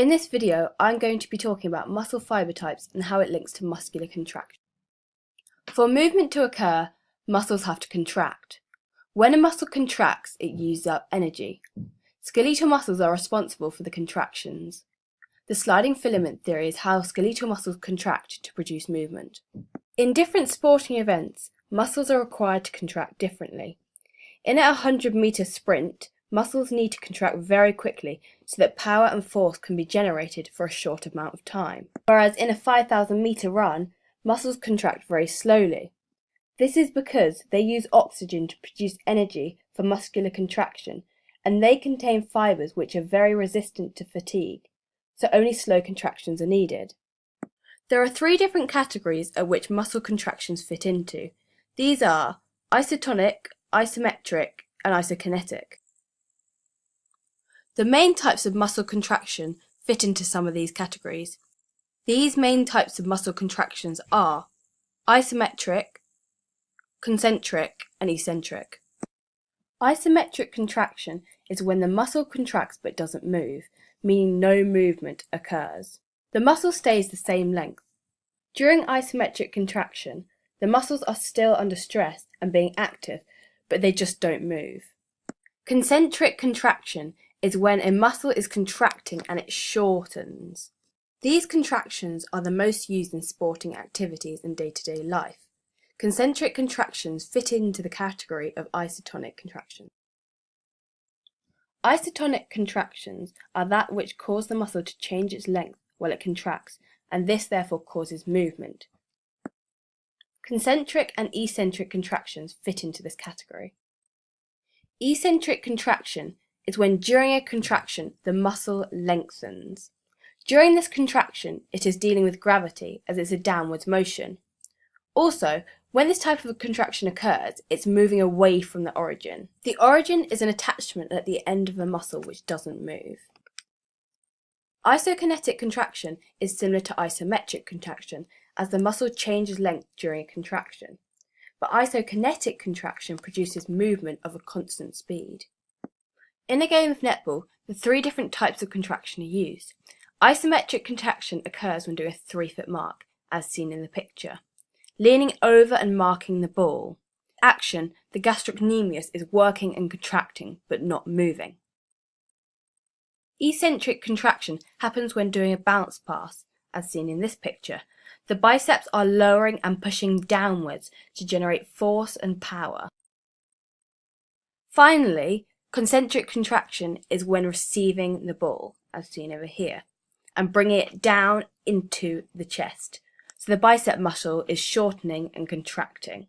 In this video, I'm going to be talking about muscle fibre types and how it links to muscular contraction. For movement to occur, muscles have to contract. When a muscle contracts, it uses up energy. Skeletal muscles are responsible for the contractions. The sliding filament theory is how skeletal muscles contract to produce movement. In different sporting events, muscles are required to contract differently. In a 100-metre sprint, muscles need to contract very quickly so that power and force can be generated for a short amount of time. Whereas in a 5,000-metre run, muscles contract very slowly. This is because they use oxygen to produce energy for muscular contraction, and they contain fibres which are very resistant to fatigue, so only slow contractions are needed. There are three different categories at which muscle contractions fit into. These are isotonic, isometric, and isokinetic. The main types of muscle contraction fit into some of these categories. These main types of muscle contractions are isometric, concentric, and eccentric. Isometric contraction is when the muscle contracts but doesn't move, meaning no movement occurs. The muscle stays the same length. During isometric contraction, the muscles are still under stress and being active, but they just don't move. Concentric contraction is when a muscle is contracting and it shortens. These contractions are the most used in sporting activities and day-to-day life. Concentric contractions fit into the category of isotonic contraction. Isotonic contractions are that which cause the muscle to change its length while it contracts, and this therefore causes movement. Concentric and eccentric contractions fit into this category. Eccentric contraction is when during a contraction the muscle lengthens. During this contraction it is dealing with gravity as it's a downwards motion. Also, when this type of contraction occurs, it's moving away from the origin. The origin is an attachment at the end of the muscle which doesn't move. Isokinetic contraction is similar to isometric contraction as the muscle changes length during a contraction, but isokinetic contraction produces movement of a constant speed. In a game of netball, the three different types of contraction are used. Isometric contraction occurs when doing a 3-foot mark, as seen in the picture, leaning over and marking the ball. Action, the gastrocnemius is working and contracting, but not moving. Eccentric contraction happens when doing a bounce pass, as seen in this picture. The biceps are lowering and pushing downwards to generate force and power. Finally, concentric contraction is when receiving the ball, as seen over here, and bringing it down into the chest. So the bicep muscle is shortening and contracting.